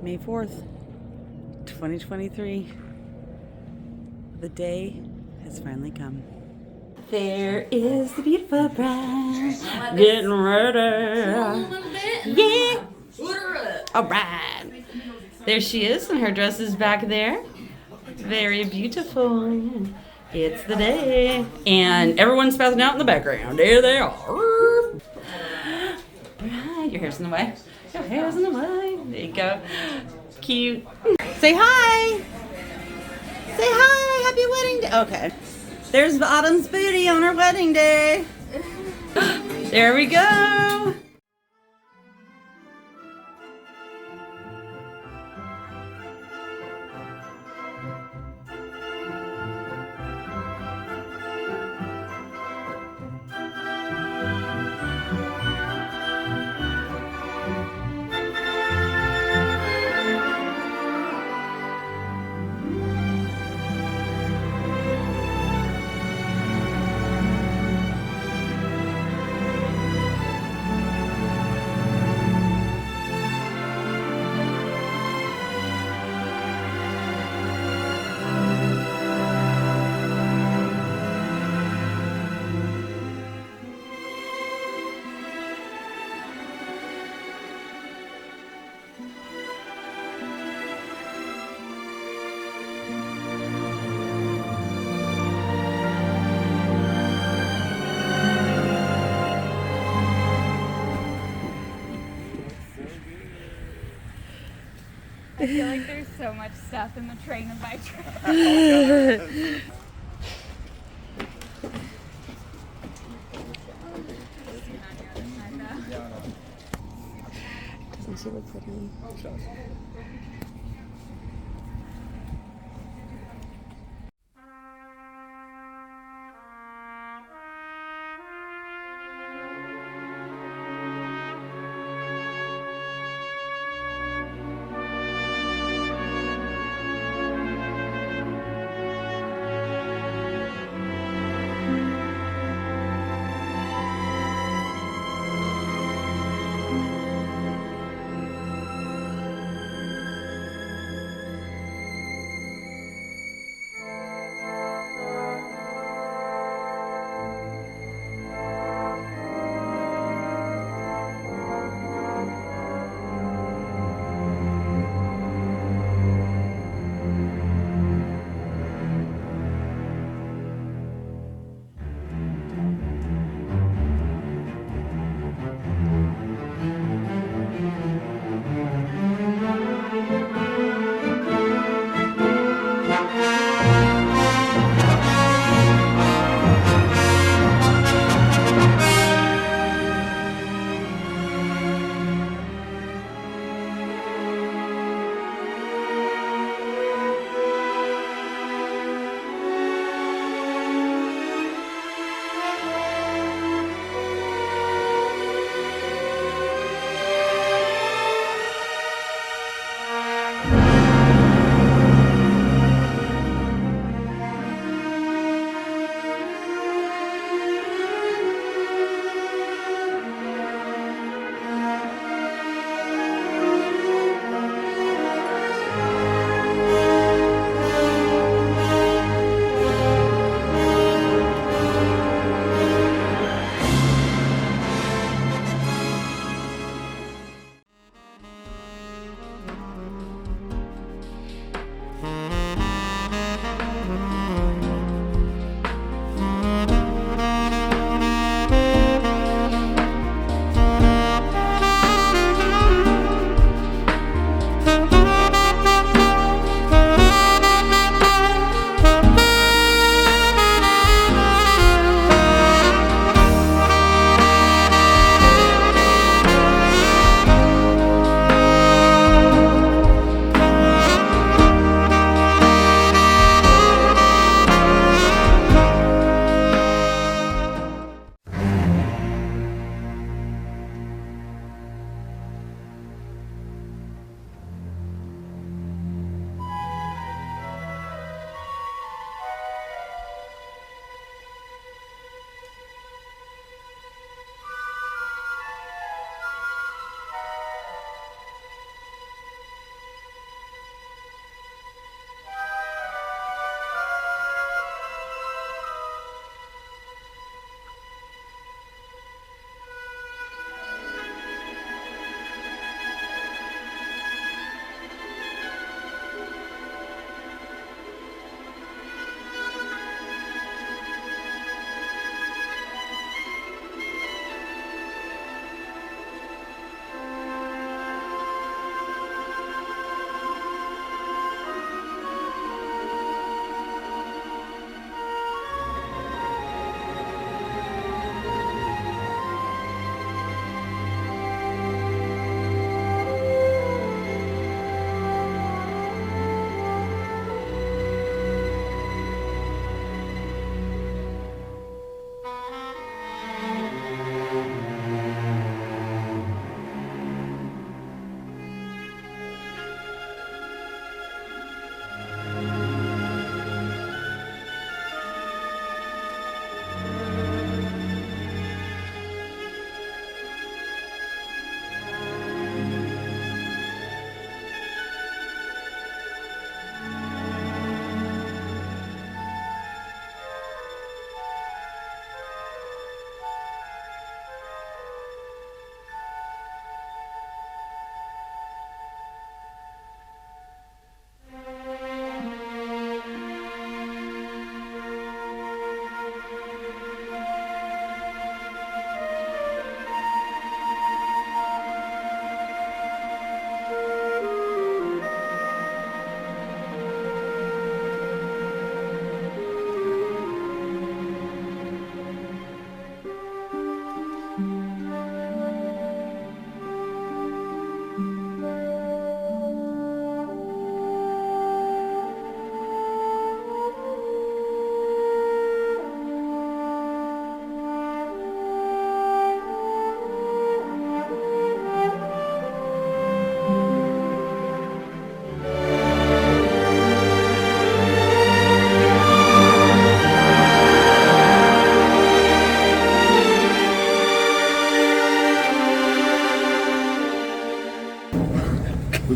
May 4th, 2023. The day has finally come. There is the beautiful bride getting ready. Yeah. All right. There she is, and her dress is back there. Very beautiful. It's the day. And everyone's spouting out in the background. There they are. Right. Your hair's in the way. Your hair's in the way. There you go. Cute. Say hi. Say hi. Happy wedding day. Okay. There's Autumn's booty on her wedding day. There we go. I feel like there's so much stuff in the train of my truck. Doesn't she look pretty?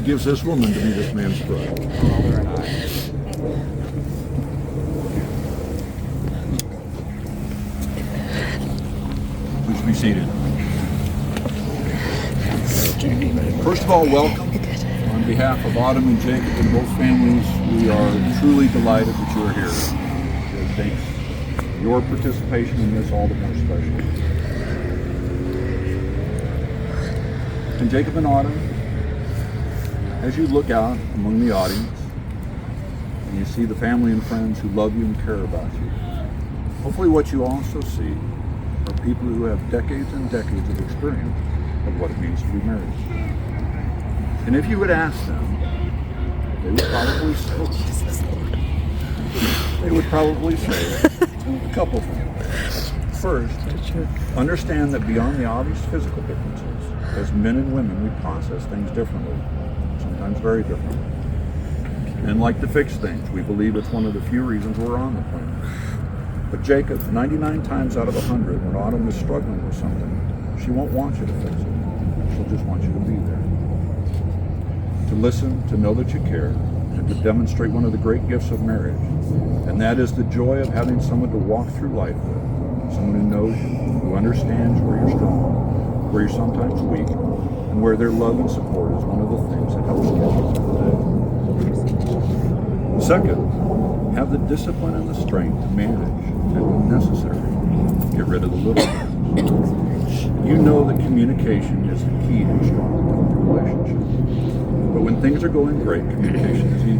gives this woman to be this man's bride. Please be seated. First of all, welcome. On behalf of Autumn and Jacob and both families, we are truly delighted that you are here. It makes your participation in this all the more special. And Jacob and Autumn, as you look out among the audience and you see the family and friends who love you and care about you, hopefully what you also see are people who have decades and decades of experience of what it means to be married. And if you would ask them, they would probably say a couple things. First, understand that beyond the obvious physical differences, as men and women, we process things differently, sometimes very differently. And like to fix things, we believe it's one of the few reasons we're on the planet. But Jacob, 99 times out of 100, when Autumn is struggling with something, she won't want you to fix it. She'll just want you to be there. To listen, to know that you care, and to demonstrate one of the great gifts of marriage. And that is the joy of having someone to walk through life with. Someone who knows you, who understands where you're strong, where you're sometimes weak, and where their love and support is one of the things that helps get you through the day. Second, have the discipline and the strength to manage, and when necessary, get rid of the little things. You know that communication is the key to a strong and healthy relationship. But when things are going great, communication is easy.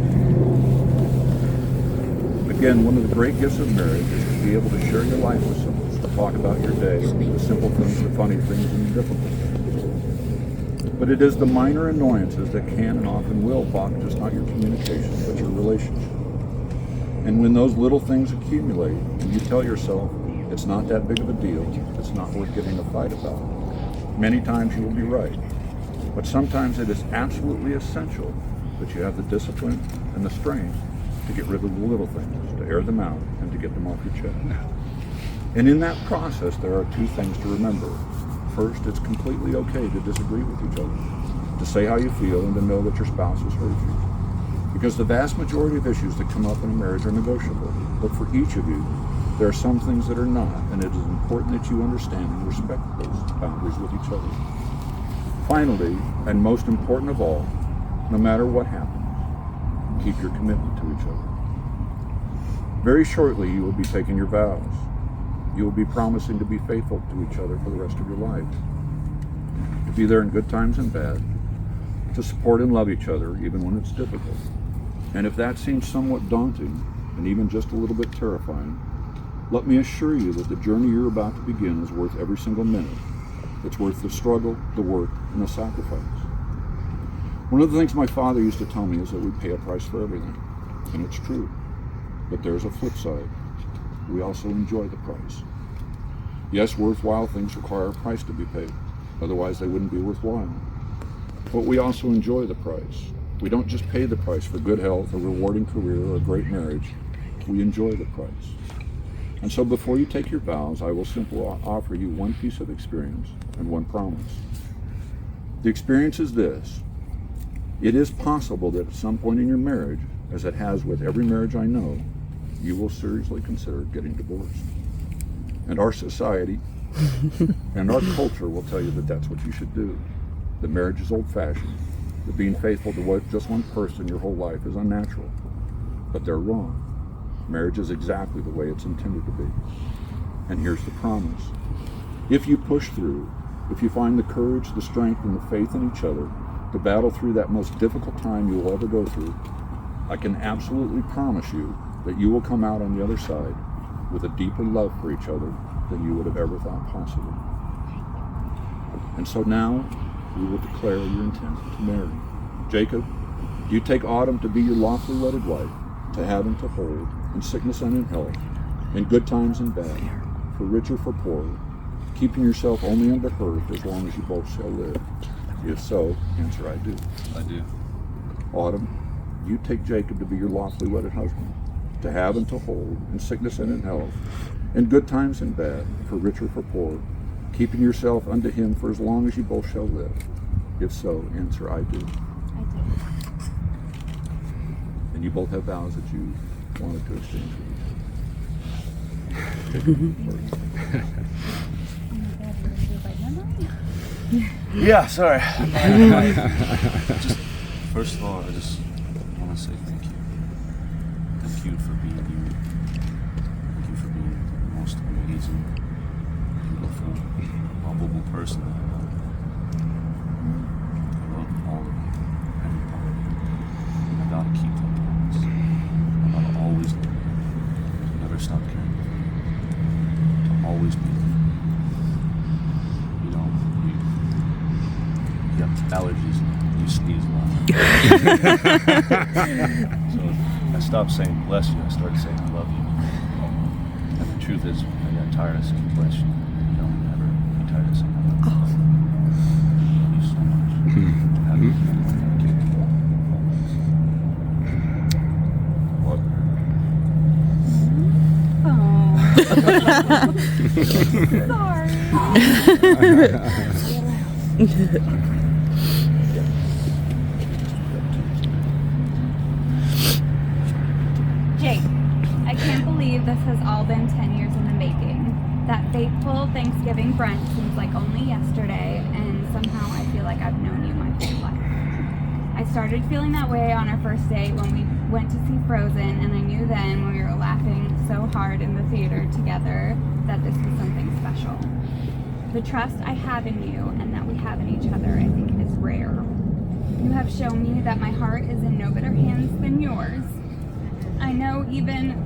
Again, one of the great gifts of marriage is to be able to share your life with someone, to talk about your day, the simple things, the funny things, and the difficult things. But it is the minor annoyances that can and often will block just not your communication, but your relationship. And when those little things accumulate, and you tell yourself, it's not that big of a deal, it's not worth getting a fight about, many times you will be right. But sometimes it is absolutely essential that you have the discipline and the strength to get rid of the little things, to air them out, and to get them off your chest. And in that process, there are two things to remember. First, it's completely okay to disagree with each other, to say how you feel and to know that your spouse has hurt you. Because the vast majority of issues that come up in a marriage are negotiable. But for each of you, there are some things that are not, and it is important that you understand and respect those boundaries with each other. Finally, and most important of all, no matter what happens, keep your commitment to each other. Very shortly, you will be taking your vows. You will be promising to be faithful to each other for the rest of your life, to be there in good times and bad, to support and love each other even when it's difficult. And if that seems somewhat daunting and even just a little bit terrifying, let me assure you that the journey you're about to begin is worth every single minute. It's worth the struggle, the work, and the sacrifice. One of the things my father used to tell me is that we pay a price for everything, and it's true. But there's a flip side. We also enjoy the price. Yes, worthwhile things require a price to be paid. Otherwise, they wouldn't be worthwhile. But we also enjoy the price. We don't just pay the price for good health, a rewarding career, or a great marriage. We enjoy the price. And so before you take your vows, I will simply offer you one piece of experience and one promise. The experience is this. It is possible that at some point in your marriage, as it has with every marriage I know, you will seriously consider getting divorced. And our society and our culture will tell you that that's what you should do. That marriage is old-fashioned. That being faithful to just one person your whole life is unnatural. But they're wrong. Marriage is exactly the way it's intended to be. And here's the promise. If you push through, if you find the courage, the strength, and the faith in each other to battle through that most difficult time you will ever go through, I can absolutely promise you that you will come out on the other side with a deeper love for each other than you would have ever thought possible. And so now, we will declare your intent to marry. Jacob, do you take Autumn to be your lawfully wedded wife, to have and to hold, in sickness and in health, in good times and bad, for rich or for poor, keeping yourself only unto her for as long as you both shall live? If so, answer, I do. I do. Autumn, you take Jacob to be your lawfully wedded husband, to have and to hold, in sickness and in health, in good times and bad, for rich or for poor, keeping yourself unto him for as long as you both shall live. If so, answer, I do. I do. And you both have vows that you wanted to exchange with each other. Yeah, sorry. Just, first of all, I just want to say thank you. Thank you for being you. Thank you for being the most amazing, beautiful, lovable person that I know. I love all of you, every part of you. I gotta keep that promise. I gotta always love you. To never stop caring for you. To always be there. You know, you have allergies and you sneeze a lot. So I stopped saying bless you, I started saying I love you. And the truth is, I got tired of saying bless you. You don't ever be tired of saying I love you. I love you so much. Happy Jake, I can't believe this has all been 10 years in the making. That fateful Thanksgiving brunch seems like only yesterday, and somehow I feel like I've known you my whole life. I started feeling that way on our first date when we went to see Frozen, and I knew then when we were laughing so hard in the theater together that this was something special. The trust I have in you and that we have in each other, I think, is rare. You have shown me that my heart is in no better hands than yours. I know even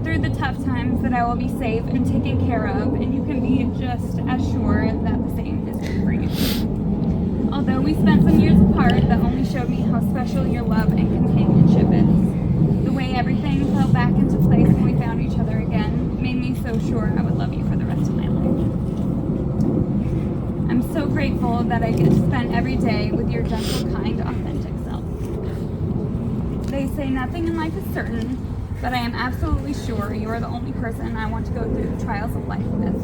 through the tough times that I will be safe and taken care of, and you can be just as sure that the same is true for you. Although we spent some years apart, that only showed me how special your love and companionship is. The way everything fell back into place when we found each other again made me so sure I would love you for the rest of my life. I'm so grateful that I get to spend every day with your gentle, kind, authentic self. They say nothing in life is certain, but I am absolutely sure you are the only person I want to go through the trials of life with.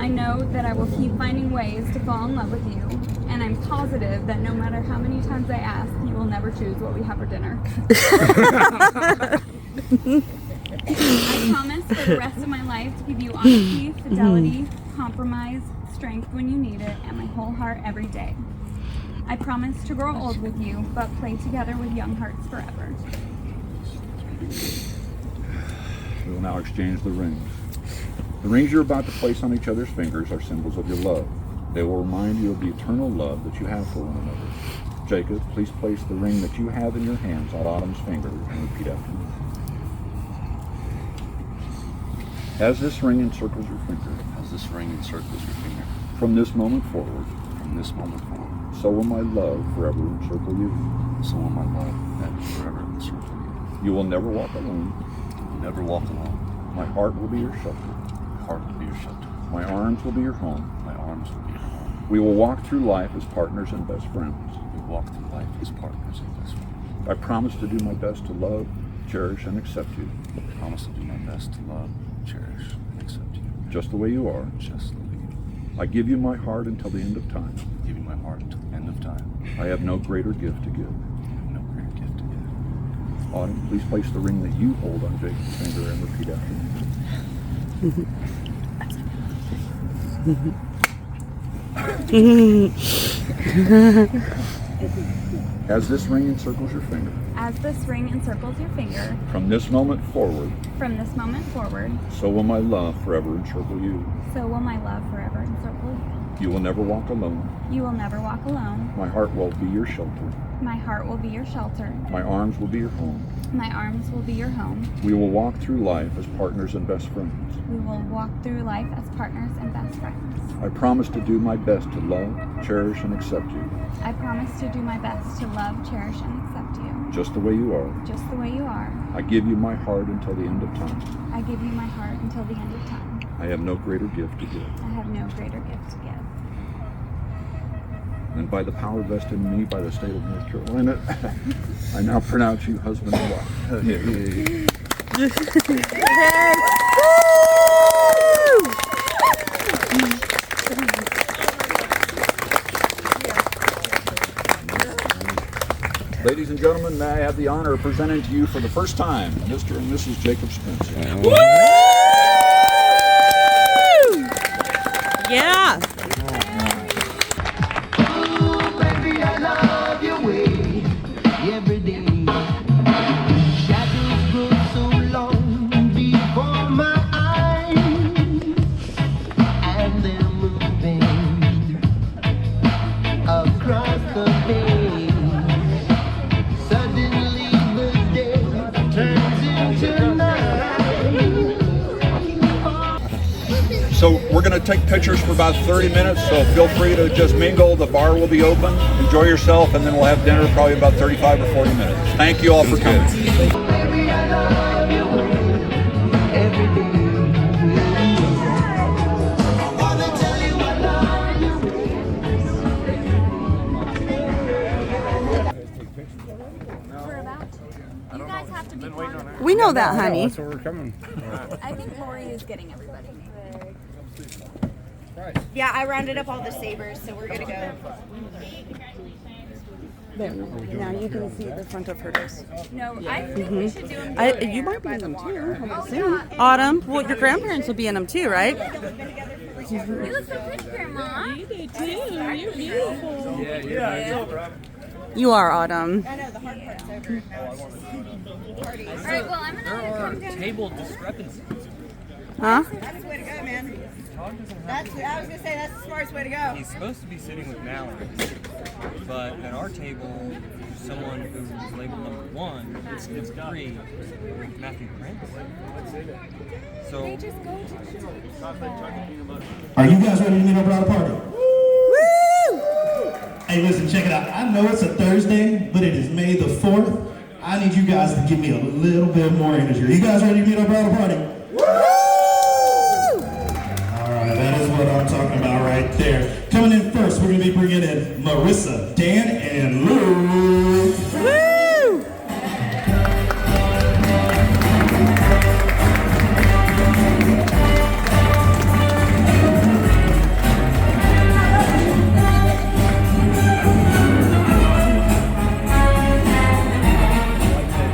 I know that I will keep finding ways to fall in love with you, and I'm positive that no matter how many times I ask, you will never choose what we have for dinner. I promise for the rest of my life to give you honesty, fidelity, compromise, strength when you need it, and my whole heart every day. I promise to grow old with you, but play together with young hearts forever. We will now exchange the rings. The rings you're about to place on each other's fingers are symbols of your love. They will remind you of the eternal love that you have for one another. Jacob, please place the ring that you have in your hands on Autumn's finger and repeat after me. As this ring encircles your finger, from this moment forward, so will my love forever encircle you. You will never walk alone. My heart will be your shelter. My arms will be your home. We will walk through life as partners and best friends. I promise to do my best to love, cherish, and accept you. Just the way you are. I give you my heart until the end of time. I have no greater gift to give. Autumn, please place the ring that you hold on Jacob's finger and repeat after me. As this ring encircles your finger, from this moment forward, so will my love forever encircle you. You will never walk alone. My heart will be your shelter. My arms will be your home. We will walk through life as partners and best friends. I promise to do my best to love, cherish, and accept you. Just the way you are. I give you my heart until the end of time. I have no greater gift to give. And by the power vested in me by the state of North Carolina, I now pronounce you husband and wife. Ladies and gentlemen, may I have the honor of presenting to you for the first time, Mr. and Mrs. Jacob Spencer. Yeah. Baby, I love your way every day. Shadows grow so long before my eyes, and they're moving across the page. Suddenly the day turns into night. So we're going to take pictures for about 30 minutes, so feel free to just mingle. The bar will be open. Enjoy yourself, and then we'll have dinner probably about 35 or 40 minutes. Thank you all for coming. Baby, I love you every day. I wanna tell you I love you. We're about to. You guys have to be quiet. We know that, honey. That's where we're coming. I think Lori is getting everybody. Yeah, I rounded up all the sabers, so we're gonna go. There, now you can see the front of her dress. No, I think we should do them. You might be in them too. Soon. Autumn. Well, your grandparents will be in them too, right? You look so pretty, Grandma. You're beautiful. You are, Autumn. I know the hard part's over. All right, well, I'm gonna come down. Table discrepancies. Huh? That's the way to go, man. I was gonna say that's the smartest way to go. He's supposed to be sitting with Mallory, but at our table, someone who was labeled number 1 is 3 with Matthew Prince. So Are you guys ready to meet up at a party? Woo! Hey, listen, check it out. I know it's a Thursday, but it is May the 4th. I need you guys to give me a little bit more energy. Are you guys ready to meet up at a party? All right, that is what I'm talking about right there. Coming in first, we're going to be bringing in Marissa, Dan, and Lou. Woo!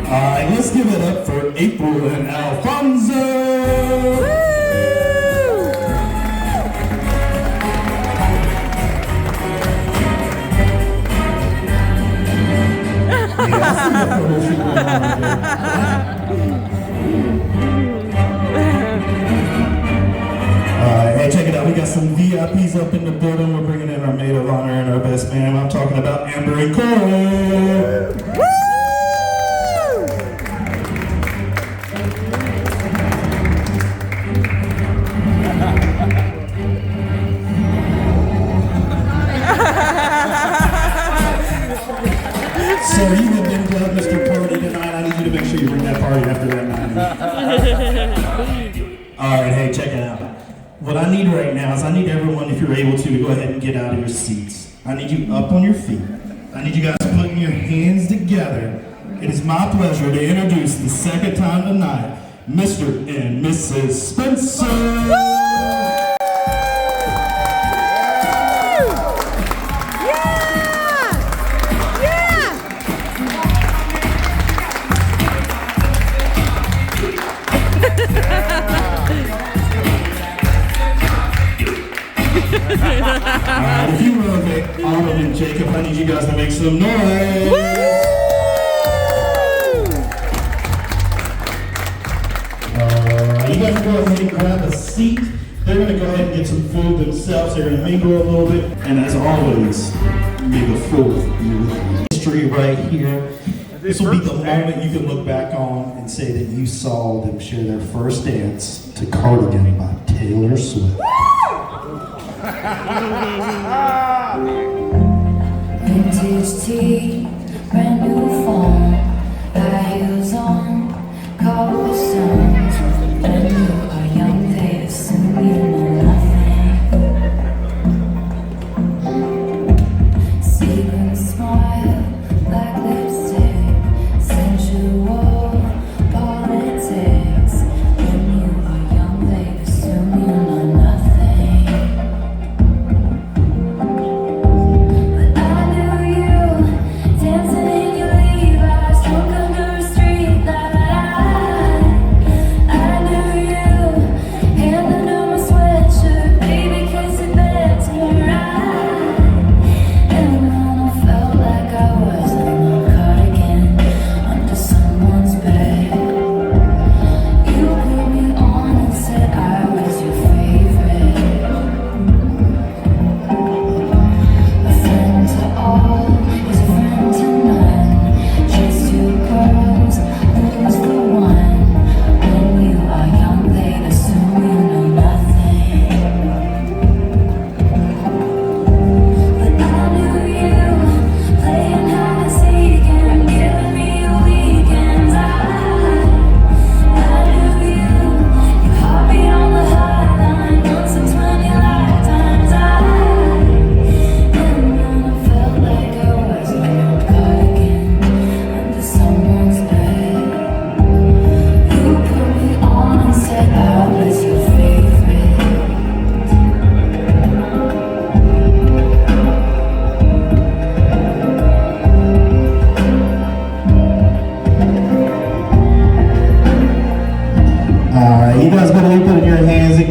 All right, let's give it up for April and Alfonso. Hey, check it out. We got some VIPs up in the building. We're bringing in our maid of honor and our best man. I'm talking about Amber and Cole. So you have been glad Mr. Party tonight. I need you to make sure you bring that party after that night. All right, hey, check it out. What I need right now is I need everyone, if you're able to go ahead and get out of your seats. I need you up on your feet. I need you guys putting your hands together. It is my pleasure to introduce the second time tonight, Mr. and Mrs. Spencer. Alright, if you love it, Autumn and Jacob, I need you guys to make some noise. You guys can go ahead and grab a seat. They're going to go ahead and get some food themselves. They're going to mingle a little bit. And as always, may the 4th be with you. History right here. This will be the moment you can look back on and say that you saw them share their first dance to Cardigan by Taylor Swift. Vintage tea, brand new phone, high heels on, cobblestones, and I knew a young face and we know nothing. Sequin smile, black lipstick, sensual politics. When you are young, they assume you know nothing. But I knew you dancing in your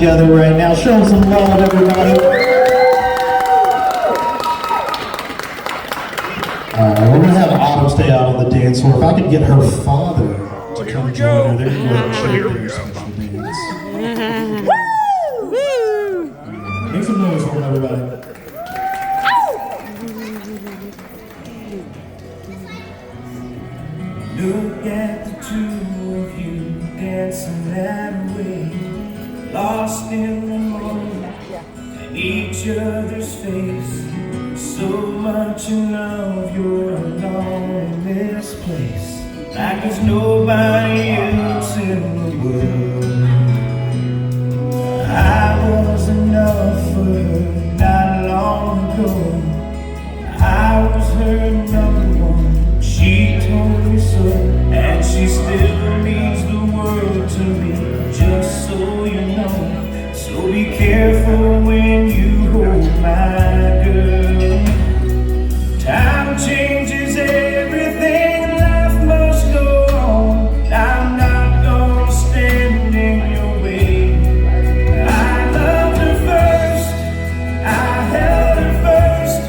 together right now. Show them some love, everybody. We're going to have Autumn stay out on the dance floor. If I could get her father to come join her, they're going to shake their special dance. Make some noise for them, everybody. Look at the two of you dancing that way, lost in the moment and each other's face. So much in love, you're alone in this place, like there's nobody else in the world. I was enough for her not long ago. I was her number one. She told me so, and she still means the world to me, just so you know. So be careful when you hold my girl. Time changes everything, life must go on. I'm not gonna stand in your way. I loved her first, I held her first,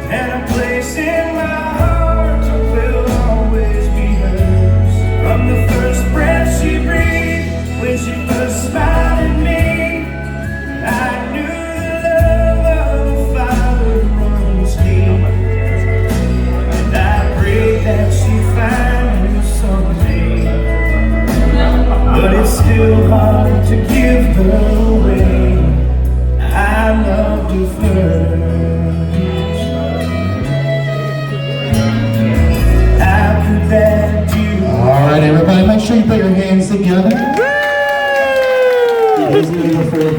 and a place in my heart will always be hers. From the first breath she breathed, when she first smiled at me, I knew the love of a father runs deep. And I pray that she finds you someday, but it's still hard to give her away. I loved her first. How could that do? All right, everybody, make sure you put your hands together. It is May the 4th.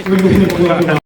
We're going to welcome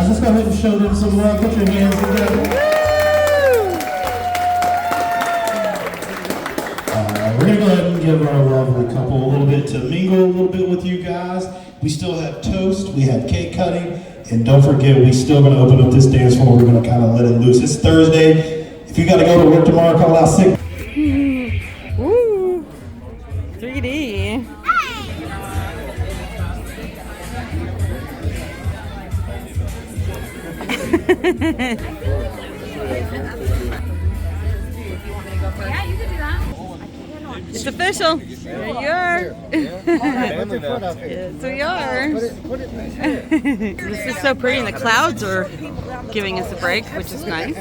let's go ahead and show them some love. Put your hands together. We're going to go ahead and give our lovely couple a little bit to mingle a little bit with you guys. We still have toast, we have cake cutting, and don't forget, we're still going to open up this dance floor. We're going to kind of let it loose. It's Thursday. If you got to go to work tomorrow, call out sick. Ooh, 3D. Yeah, you can do that. It's official. There you are. Yes, we are. This is so pretty, and the clouds are giving us a break, which is nice.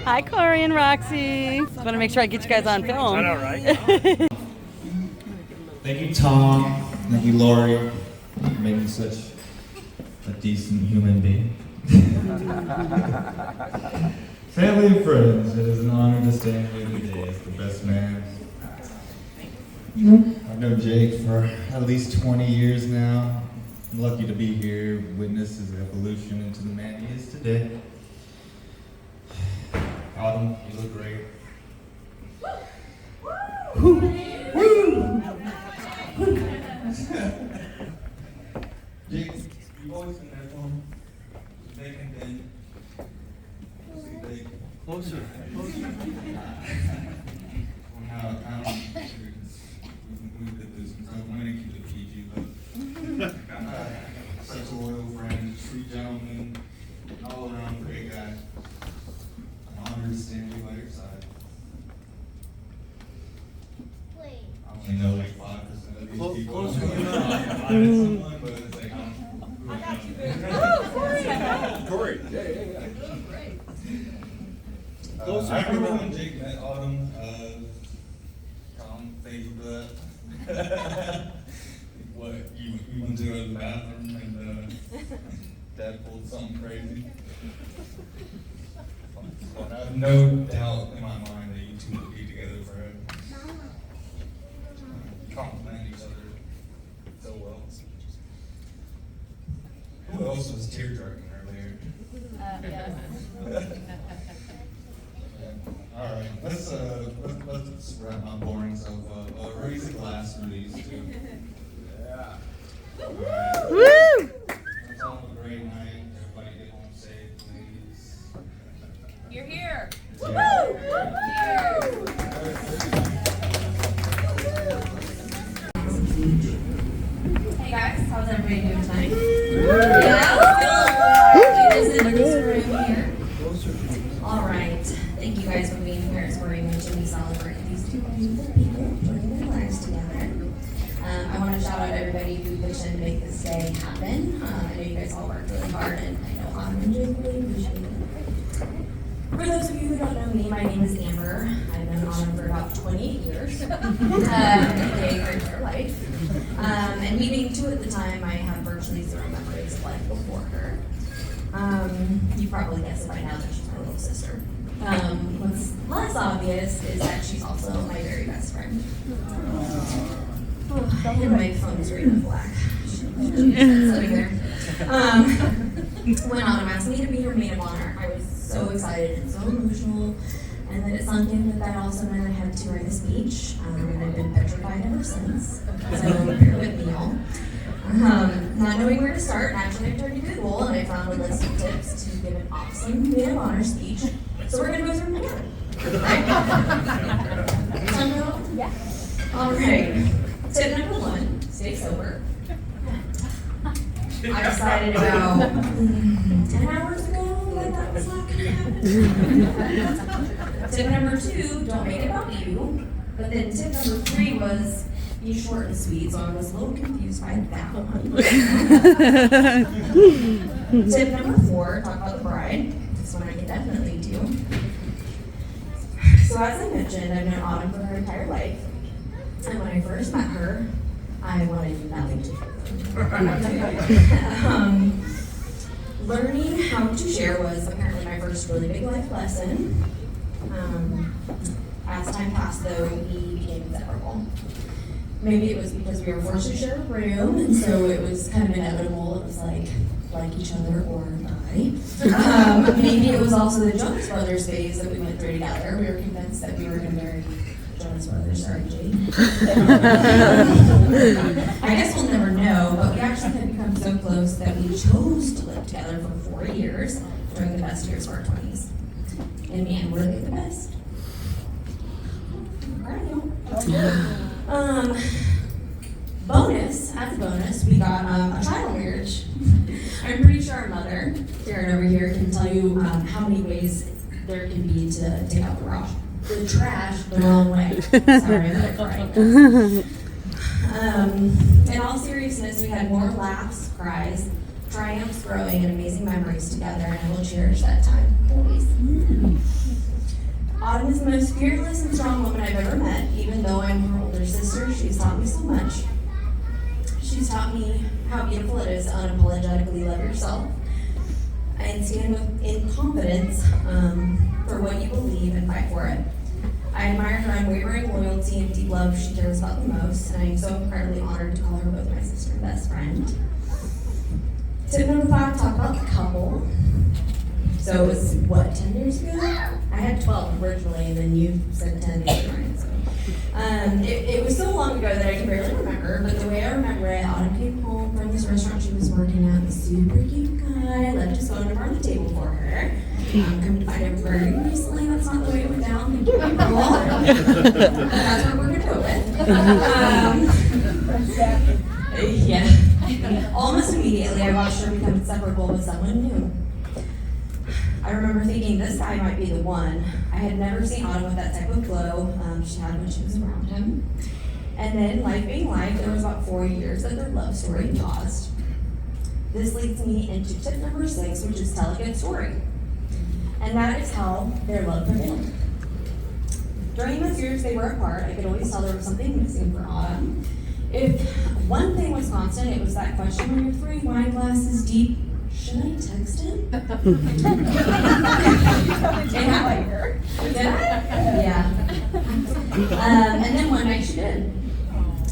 Hi, Corey and Roxy. Just want to make sure I get you guys on film. I know, right? Thank you, Tom. Thank you, Lori, for making such a decent human being. Family and friends, it is an honor to stand here today as the best man. I've known Jake for at least 20 years now. I'm lucky to be here, witness his evolution into the man he is today. Autumn, you look great. Woo! Jake, you always in there for me. Bacon, Ben. Closer. how we did this. I'm going to keep it PG, but such a loyal friend, sweet gentleman, all around great guy. An honor to stand by your side. I only know like 5% of these people. Close I met someone, but it's like, I got you, baby. Corey. Yeah. I remember when Jake met Autumn. Tom, thank you for that. What, you went to go to the bathroom and Dad pulled something crazy? But I have no doubt in my mind that you two would be together forever. Compliment each other so well. Who else was tear-jerking earlier? All right, let's wrap my boring self up. Raise a glass for these two. Yeah. Woo! Let's all have a great night. Everybody get home safe, please. You're here. Hey guys, how's everybody doing tonight? All right, thank you guys for being here. It's very much we celebrate these two beautiful people putting their lives together. I want to shout out everybody who pitched in to make this day happen. I know you guys all worked really hard, and I know Autumn and Jake really appreciate it. For those of you who don't know me, my name is Amber. I've known Autumn for about 28 years, aka her entire life. And me being 2 at the time, I have virtually 0 memories of life before her. You probably guessed it by now that she's my little sister. What's less obvious is that she's also my very best friend. And my phone is reading black. Sitting there. When Autumn asked me to be her maid of honor, I was so excited and so emotional, and then it sunk in that also meant I had to write a speech, and I've been petrified ever since. So bear with me, y'all. Not knowing where to start, naturally I turned to Google and I found a list of tips to give an awesome maid of honor speech. So we're gonna go through them together. Right? Yeah. All right. Tip number 1: stay sober. I decided about 10 hours ago that that was not going to happen. Tip number 2: don't make it about you. But then tip number 3 was be short and sweet, so I was a little confused by that one. Tip number 4: talk about the bride. This one I can definitely do. So as I mentioned, I've known Autumn for her entire life. And when I first met her, I wanted nothing to do with her. Learning how to share was apparently my first really big life lesson. As time passed, though, we became inseparable. Maybe it was because we were forced to share a room, and so it was kind of inevitable. It was like each other or die. Maybe it was also the Jonas Brothers phase that we went through together. We were convinced that we were going to marry Jonas Brothers, sorry, Jade. I guess we'll never know, but we actually had become so close that we chose to live together for 4 years during the best years of our 20s. And man, were they the best. As a bonus, we got a child marriage. I'm pretty sure our mother, Darren over here, can tell you how many ways there can be to take out the trash the wrong way. Sorry, I got it right. In all seriousness, we had more laughs, cries, triumphs, growing, and amazing memories together, and I will cherish that time always. Autumn is the most fearless and strong woman I've ever met. Even though I'm her older sister, she's taught me so much. She's taught me how beautiful it is to unapologetically love yourself and stand in confidence for what you believe and fight for it. I admire her unwavering loyalty and deep love she cares about the most, and I am so incredibly honored to call her both my sister and best friend. Tip number 5, talk about the couple. So it was, 10 years ago? I had 12 originally, and then you said 10 years ago. So. It was so long ago that I can barely remember, but the way I remember it, Autumn came home from this restaurant she was working at. The super cute guy left his phone number on the table for her. Come to find out very recently, that's not the way it went down. Well, that's what we're gonna go with. Yeah. Almost immediately, I watched her become inseparable with someone new. I remember thinking this guy might be the one. I had never seen Autumn with that type of glow she had when she was around him. And then, life being life, there was about 4 years that their love story paused. This leads me into tip number 6, which is tell a good story. And that is how their love prevailed. During those years they were apart, I could always tell there was something missing for Autumn. If one thing was constant, it was that question when you're 3 wine glasses deep, should I text him? It happened. Did I? Yeah. And then one night she did.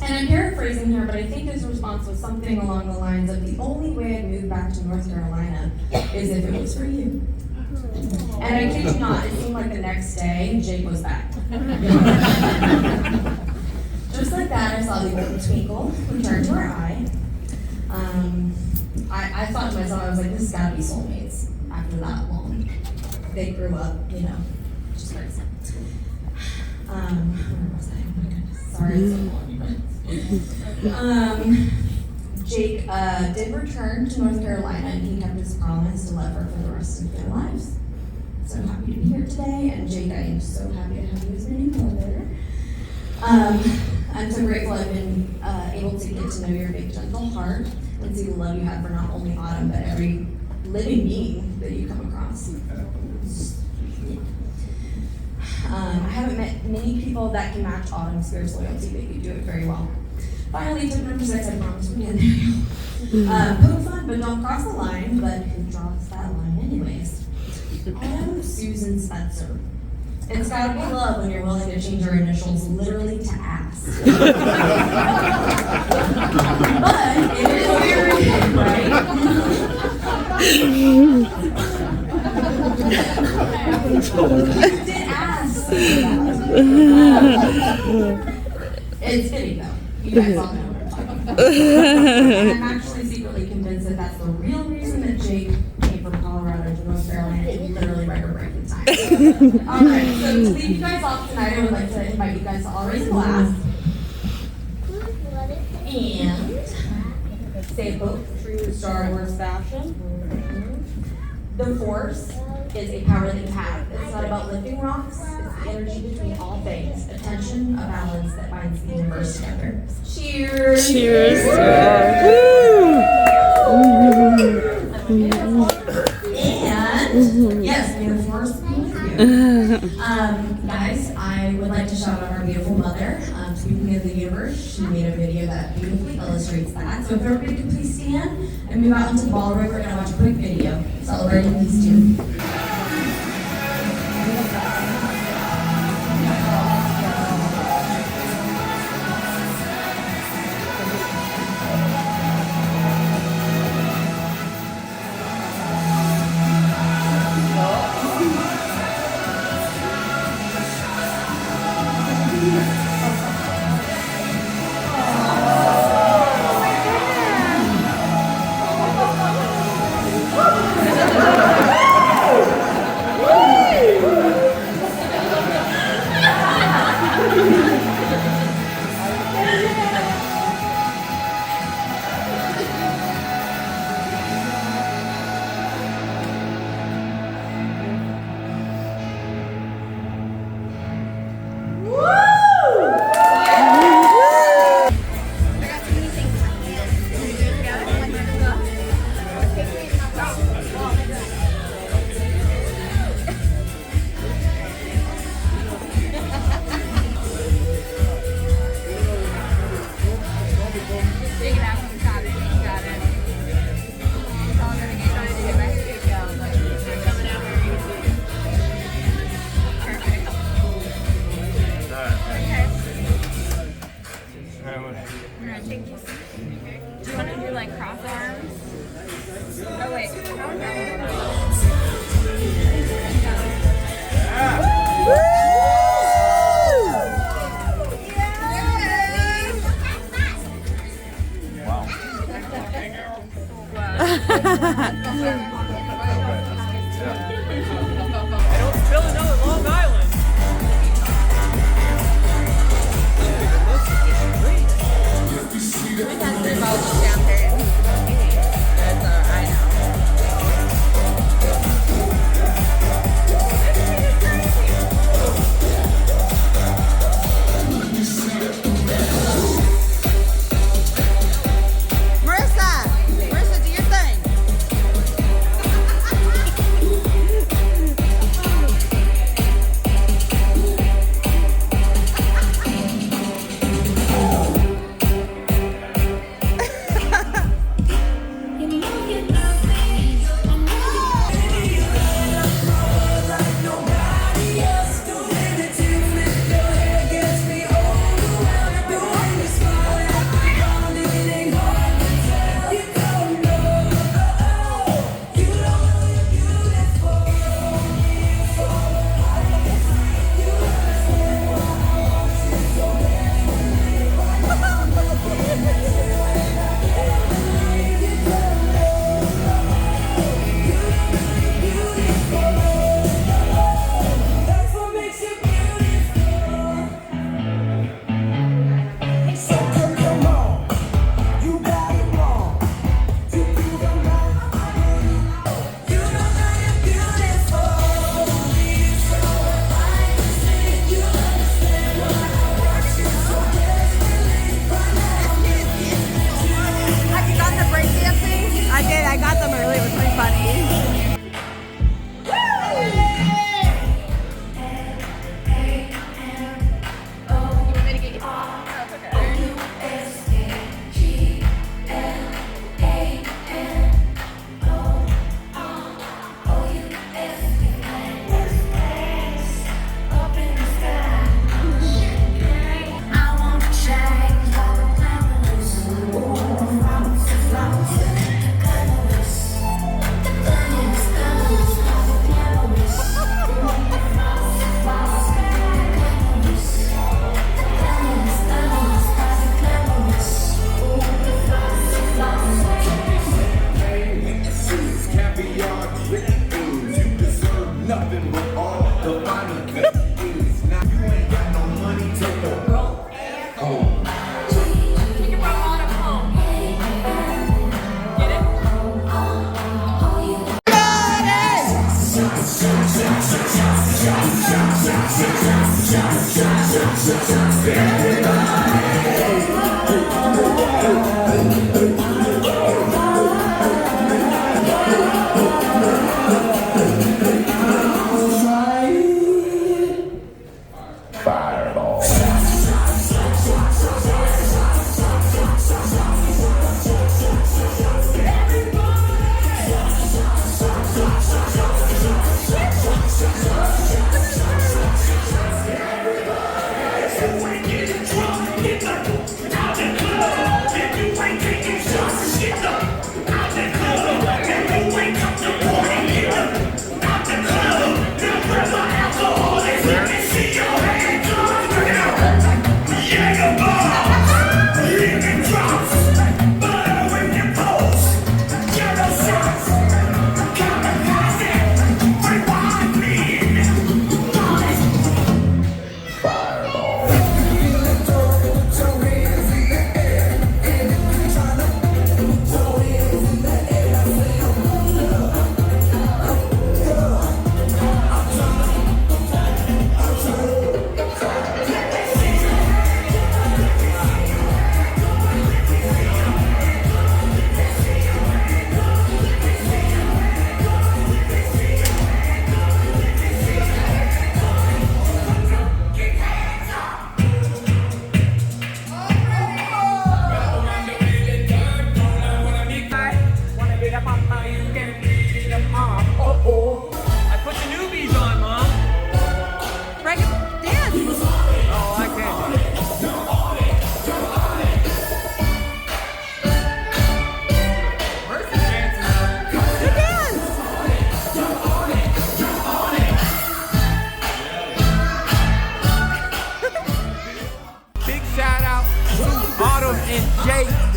And I'm paraphrasing here, but I think his response was something along the lines of, the only way I'd move back to North Carolina is if it was for you. And I kid you not, it seemed like the next day, Jake was back. Just like that, I saw the golden twinkle return to her eye. I thought to myself, I was like, this has got to be soulmates after that long. They grew up, you know, just crazy. Where was I? Oh my goodness. Sorry, it's so long. Jake did return to North Carolina, and he kept his promise to love her for the rest of their lives. So happy to be here today, and Jake, I am so happy to have you as my new brother. I'm so grateful I've been able to get to know your big, gentle heart and see the love you have for not only Autumn, but every living being that you come across. I haven't met many people that can match Autumn's fierce loyalty, but you do it very well. Finally, tip number 6, I promise we're getting there. Poke fun, but don't cross the line, but who draws that line anyways? Autumn Susan Spencer. It's gotta be love when you're willing to change your initials literally to ass. But it is weird, right? You did ask. It's fitting though. You guys all know what I'm talking about. I'm actually secretly convinced that that's the real reason that Jake came from Colorado to North Carolina in literally record-breaking time. Alright, so to leave you guys off tonight, I would like to invite you guys to all raise a glass. And say hope, true Star Wars fashion. The Force is a power that you have. It's not about lifting rocks, it's the energy between all things. Attention, a balance that binds the universe together. Cheers! Cheers! And yes, may the Force be with you. Guys, I would like to shout out our beautiful mother. Speaking of the universe, she made a video that beautifully illustrates that. So if everybody could please stand and move out into the ballroom, we're going to watch a quick video celebrating these two.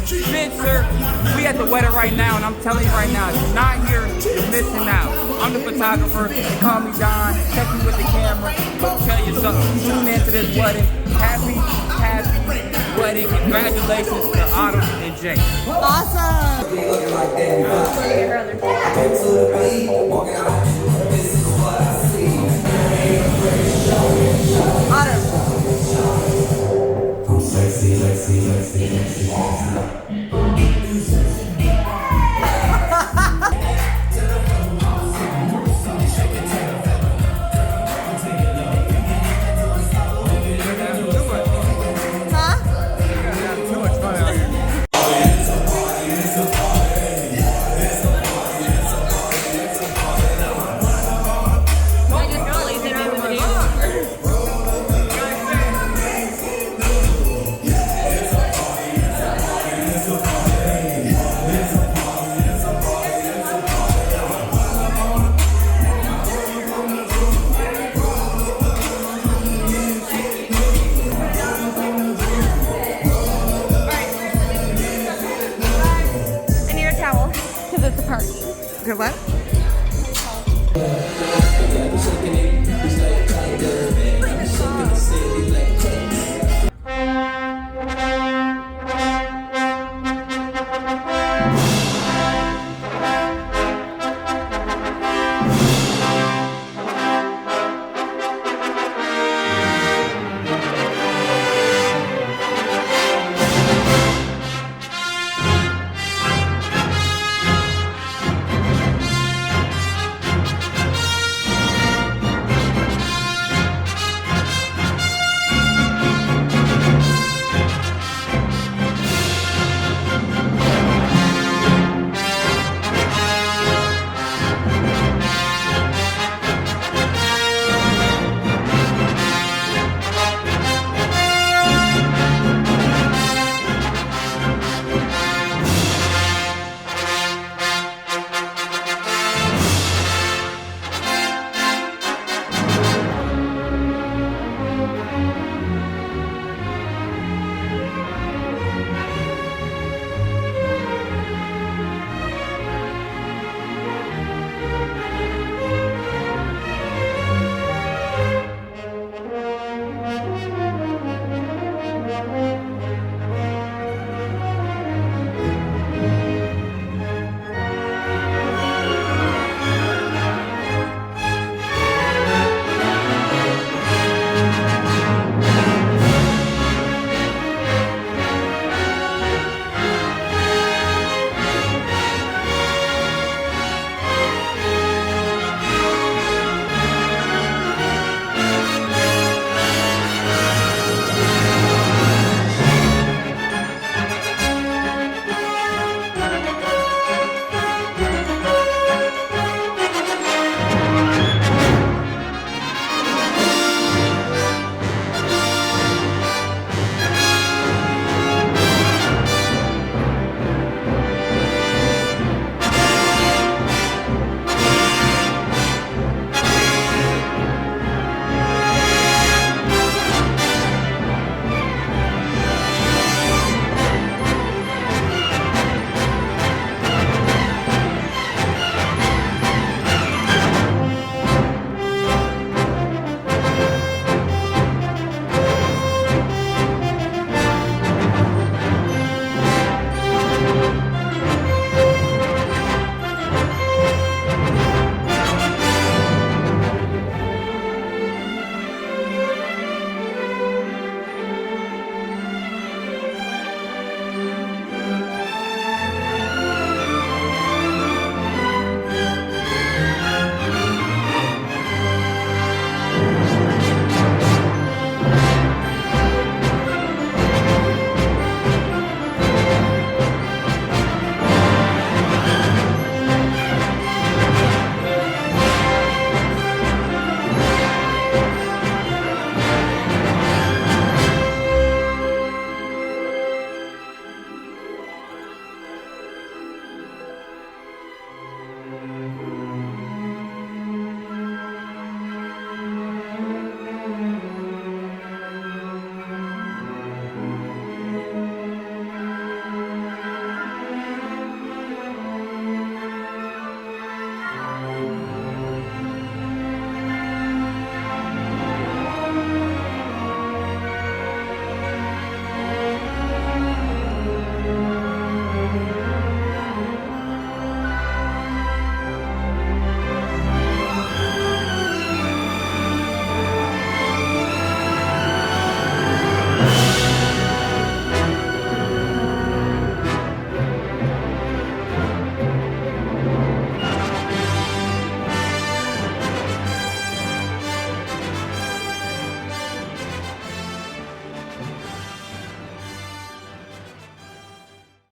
Spencer, we at the wedding right now, and I'm telling you right now, if you're not here, you're missing out. I'm the photographer. They call me Don. Check me with the camera. But tell you something. Tune into this wedding. Happy wedding. Congratulations to Otto and Jake. Awesome.